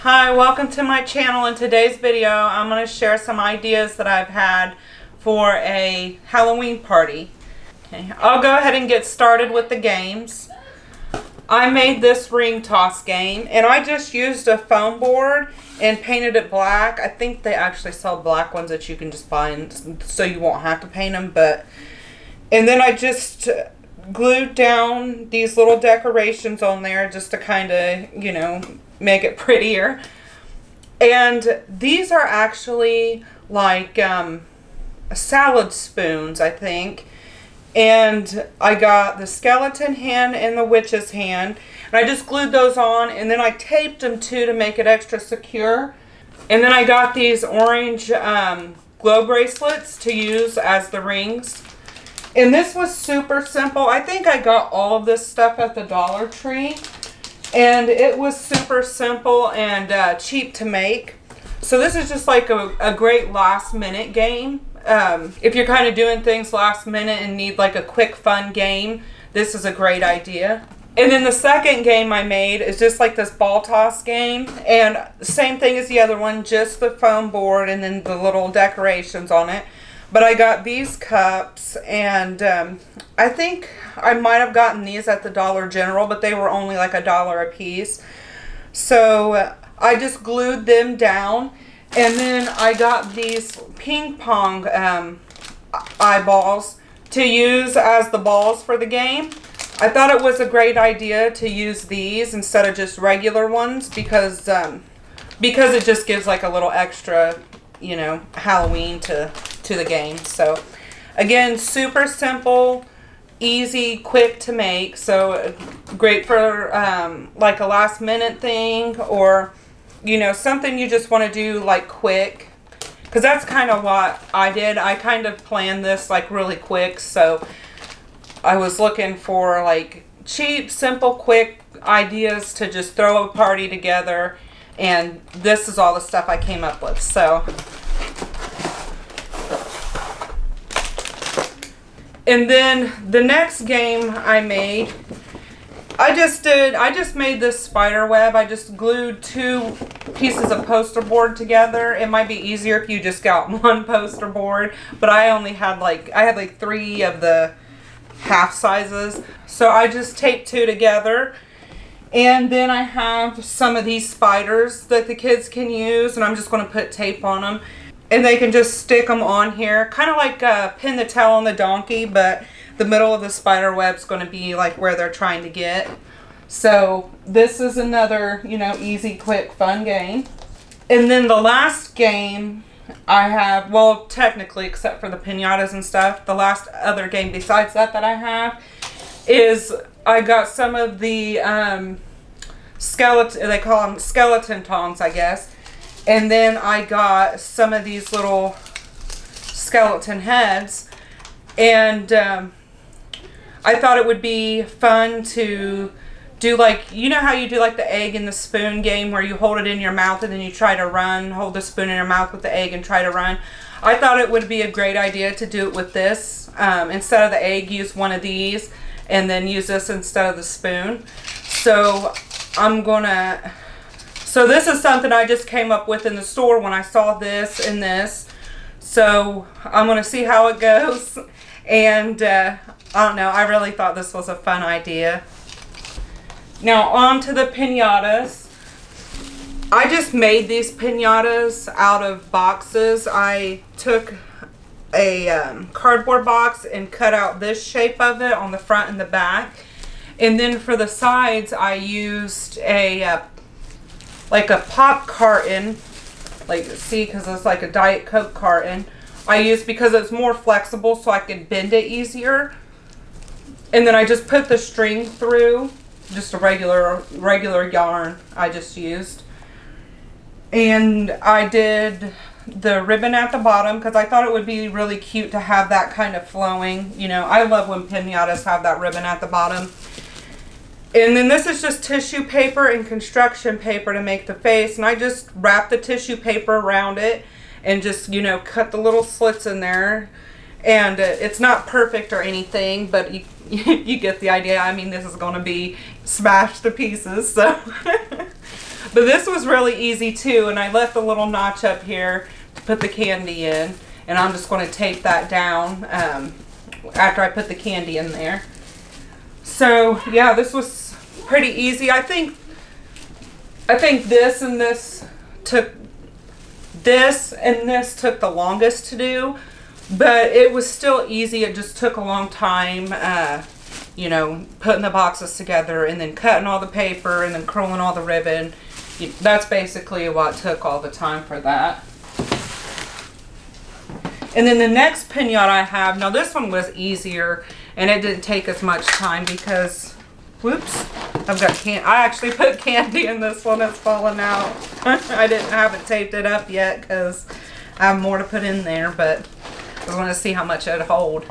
Hi, welcome to my channel. In today's video, I'm going to share some ideas that I've had for a Halloween party. Okay, I'll go ahead and get started with the games. I made this ring toss game, and I just used a foam board and painted it black. I think they actually sell black ones that you can just buy, so you won't have to paint them. And then I just glued down these little decorations on there just to kind of, make it prettier. And these are actually like salad spoons, I think. And I got the skeleton hand and the witch's hand, and I just glued those on, and then I taped them too to make it extra secure. And then I got these orange glow bracelets to use as the rings. And this was super simple. I think I got all of this stuff at the Dollar Tree. And it was super simple and cheap to make. So this is just like a great last minute game. If you're kind of doing things last minute and need like a quick fun game, this is a great idea. And then the second game I made is just like this ball toss game. And same thing as the other one, just the foam board and then the little decorations on it. But I got these cups, and I think I might have gotten these at the Dollar General, but they were only like $1 a piece. So I just glued them down, and then I got these ping pong eyeballs to use as the balls for the game. I thought it was a great idea to use these instead of just regular ones because it just gives like a little extra, Halloween to the game. So again, super simple, easy, quick to make. So great for like a last minute thing, or something you just want to do like quick, because that's kind of what I did. I kind of planned this like really quick, so I was looking for like cheap, simple, quick ideas to just throw a party together, and this is all the stuff I came up with. So and then the next game I made, I just made this spider web. I just glued 2 pieces of poster board together. It might be easier if you just got one poster board, but I only had I had 3 of the half sizes. So I just taped 2 together. And then I have some of these spiders that the kids can use, and I'm just going to put tape on them. And they can just stick them on here, kind of like pin the tail on the donkey, but the middle of the spider web's going to be like where they're trying to get. So this is another, easy, quick, fun game. And then the last game I have, well, technically, except for the piñatas and stuff, the last other game besides that I have is I got some of the skeleton, they call them skeleton tongs, I guess. And then I got some of these little skeleton heads, and I thought it would be fun to do how you do like the egg and the spoon game where you hold it in your mouth and then you try to run, hold the spoon in your mouth with the egg and try to run. I thought it would be a great idea to do it with this. Instead of the egg, use one of these, and then use this instead of the spoon. So So this is something I just came up with in the store when I saw this and this. So I'm going to see how it goes. And I don't know, I really thought this was a fun idea. Now on to the piñatas. I just made these piñatas out of boxes. I took a cardboard box and cut out this shape of it on the front and the back. And then for the sides I used a pop carton, because it's like a Diet Coke carton. I used because it's more flexible so I could bend it easier. And then I just put the string through, just a regular yarn I just used. And I did the ribbon at the bottom because I thought it would be really cute to have that kind of flowing. I love when piñatas have that ribbon at the bottom. And then this is just tissue paper and construction paper to make the face. And I just wrapped the tissue paper around it and just, cut the little slits in there. And it's not perfect or anything, but you get the idea. I mean, this is going to be smashed to pieces. So But this was really easy too, and I left a little notch up here to put the candy in, and I'm just going to tape that down after I put the candy in there. So yeah, this was pretty easy. I think this and this took the longest to do, but it was still easy. It just took a long time, you know, putting the boxes together and then cutting all the paper and then curling all the ribbon. That's basically what took all the time for that. And then the next pinata I have, now this one was easier and it didn't take as much time because, whoops, I actually put candy in this one that's fallen out. I haven't taped it up yet because I have more to put in there, but I want to see how much it'd hold.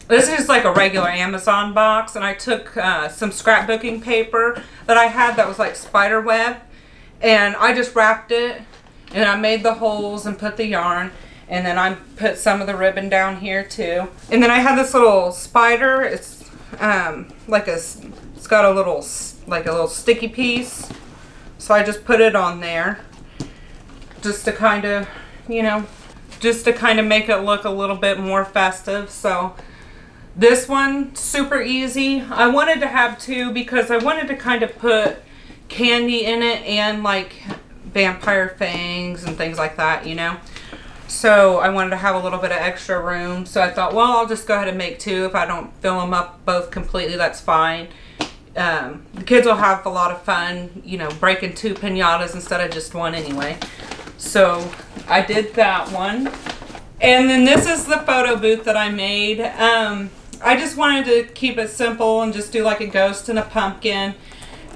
This is like a regular Amazon box, and I took some scrapbooking paper that I had that was like spider web, and I just wrapped it, and I made the holes and put the yarn, and then I put some of the ribbon down here too. And then I had this little spider. It's it's got a little sticky piece, so I just put it on there just to kind of, you know, just to kind of make it look a little bit more festive. So this one, super easy. I wanted to have two because I wanted to kind of put candy in it and like vampire fangs and things like that, you know. So I wanted to have a little bit of extra room. So I thought, well, I'll just go ahead and make two. If I don't fill them up both completely, that's fine. The kids will have a lot of fun, you know, breaking two piñatas instead of just one anyway. So I did that one. And then this is the photo booth that I made. I just wanted to keep it simple and just do like a ghost and a pumpkin.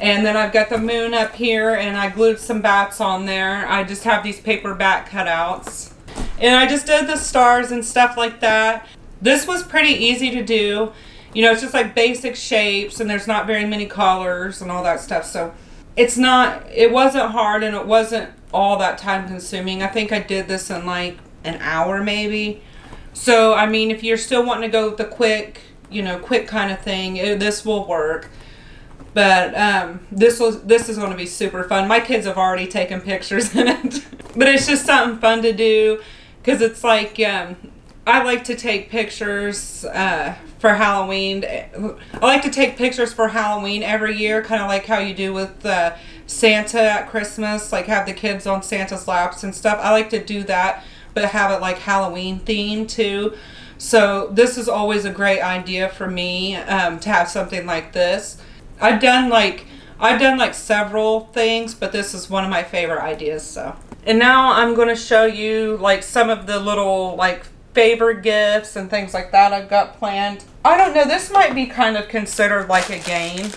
And then I've got the moon up here, and I glued some bats on there. I just have these paper bat cutouts. And I just did the stars and stuff like that. This was pretty easy to do. You know, it's just like basic shapes, and there's not very many colors and all that stuff. So it wasn't hard, and it wasn't all that time consuming. I think I did this in like an hour maybe. So, I mean, if you're still wanting to go with the quick kind of thing, this will work. But this is going to be super fun. My kids have already taken pictures in it. But it's just something fun to do because it's like, I like to take pictures for Halloween. I like to take pictures for Halloween every year, kind of like how you do with Santa at Christmas, like have the kids on Santa's laps and stuff. I like to do that, but have it like Halloween themed too. So this is always a great idea for me to have something like this. I've done like several things, but this is one of my favorite ideas. So, and now I'm going to show you like some of the little like favorite gifts and things like that I've got planned. I don't know, this might be kind of considered like a game.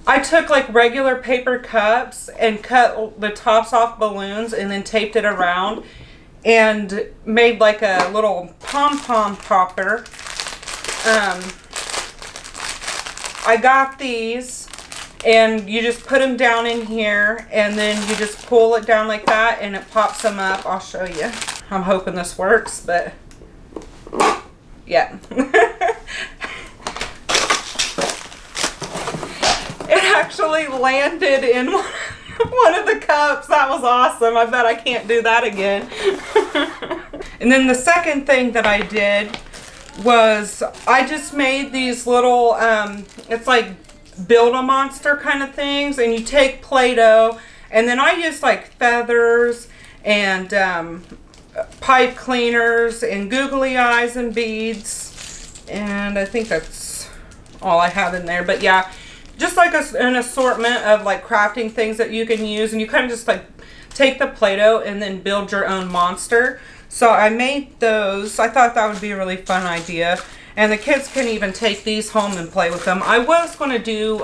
I took like regular paper cups and cut the tops off balloons and then taped it around and made like a little pom-pom popper. I got these, and you just put them down in here, and then you just pull it down like that, and it pops them up. I'll show you. I'm hoping this works, but yeah. It actually landed in one of the cups. That was awesome. I bet I can't do that again. And then the second thing that I did was I just made these little, it's like Build-A-Monster kind of things, and you take Play-Doh, and then I used like feathers and pipe cleaners and googly eyes and beads, and I think that's all I have in there. But yeah, just like an assortment of like crafting things that you can use, and you kind of just like take the Play-Doh and then build your own monster. So I made those. I thought that would be a really fun idea. And the kids can even take these home and play with them. I was going to do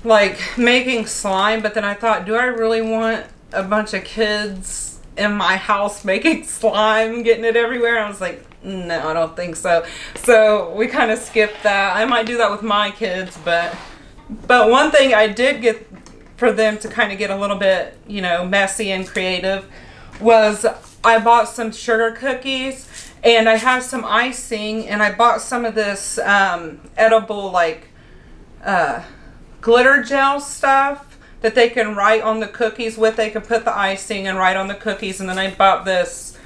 like making slime, but then I thought, do I really want a bunch of kids in my house making slime, getting it everywhere? And I was like, no, I don't think so. So we kind of skipped that. I might do that with my kids, but one thing I did get for them to kind of get a little bit, you know, messy and creative was I bought some sugar cookies, and I have some icing, and I bought some of this edible like glitter gel stuff that they can write on the cookies with. They can put the icing and write on the cookies. And then I bought this.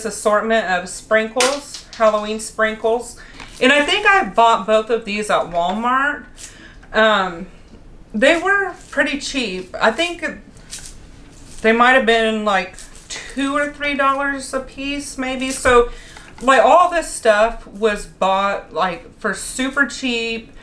Assortment of sprinkles, Halloween sprinkles. And I think I bought both of these at Walmart. They were pretty cheap. I think they might have been like $2 or $3 a piece, maybe. So, like, all this stuff was bought like for super cheap,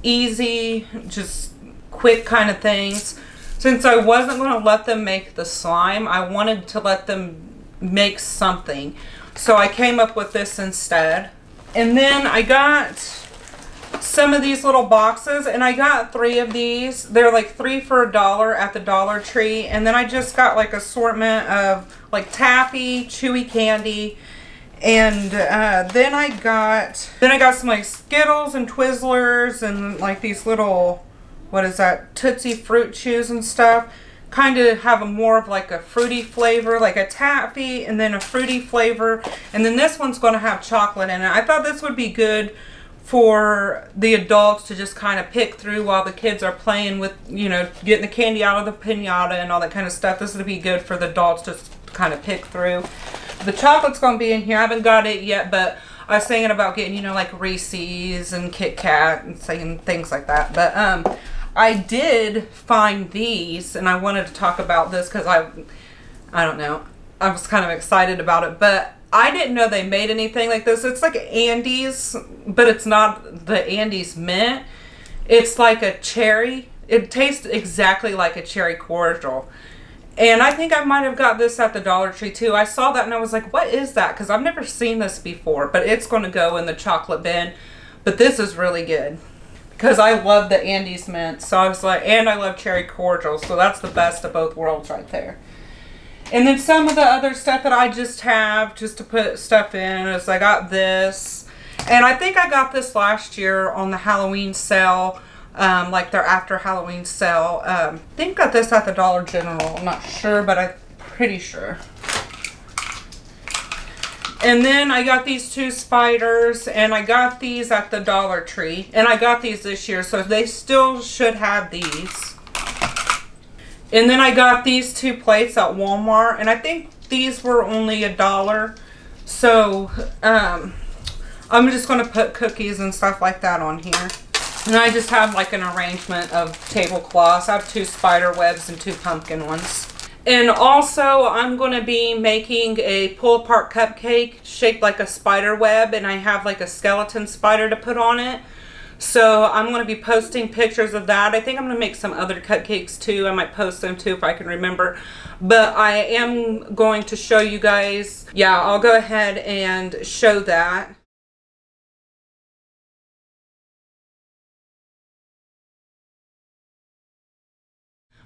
easy, just quick kind of things. Since I wasn't going to let them make the slime, I wanted to let them make something. So I came up with this instead. And then I got some of these little boxes, and I got 3 of these. They're like 3 for $1 at the Dollar Tree. And then I just got like assortment of like taffy, chewy candy, and then I got some like Skittles and Twizzlers and like these little, what is that, Tootsie Fruit Chews and stuff. Kind of have a more of like a fruity flavor, like a taffy and then a fruity flavor. And then this one's going to have chocolate in it. I thought this would be good for the adults to just kind of pick through while the kids are playing with, you know, getting the candy out of the piñata and all that kind of stuff. This would be good for the adults to kind of pick through. The chocolate's going to be in here. I haven't got it yet, but I was thinking about getting, you know, like Reese's and Kit Kat and saying things like that. But I did find these, and I wanted to talk about this because I don't know, I was kind of excited about it, but I didn't know they made anything like this. It's like Andes, but it's not the Andes mint. It's like a cherry. It tastes exactly like a cherry cordial. And I think I might have got this at the Dollar Tree too. I saw that and I was like, what is that? Because I've never seen this before, but it's going to go in the chocolate bin. But this is really good because I love the Andes mint. So I was like, and I love cherry cordial. So that's the best of both worlds right there. And then some of the other stuff that I just have just to put stuff in is I got this. And I think I got this last year on the Halloween sale. Like their after Halloween sale. I think I got this at the Dollar General. I'm not sure, but I'm pretty sure. And then I got these 2 spiders, and I got these at the Dollar Tree. And I got these this year, so they still should have these. And then I got these 2 plates at Walmart, and I think these were only $1. So, I'm just going to put cookies and stuff like that on here. And I just have like an arrangement of tablecloths. I have 2 spider webs and 2 pumpkin ones. And also I'm going to be making a pull apart cupcake shaped like a spider web. And I have like a skeleton spider to put on it. So I'm going to be posting pictures of that. I think I'm going to make some other cupcakes too. I might post them too if I can remember. But I am going to show you guys. Yeah, I'll go ahead and show that.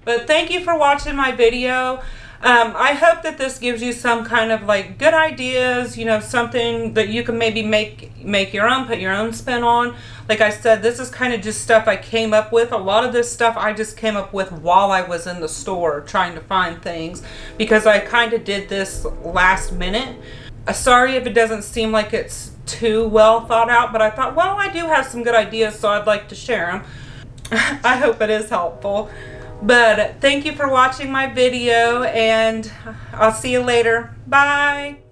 But thank you for watching my video. I hope that this gives you some kind of like good ideas, you know, something that you can maybe make your own, put your own spin on. Like I said, this is kind of just stuff I came up with. A lot of this stuff I just came up with while I was in the store trying to find things because I kind of did this last minute. Sorry if it doesn't seem like it's too well thought out, but I thought, well, I do have some good ideas, so I'd like to share them. I hope it is helpful. But thank you for watching my video, and I'll see you later. Bye.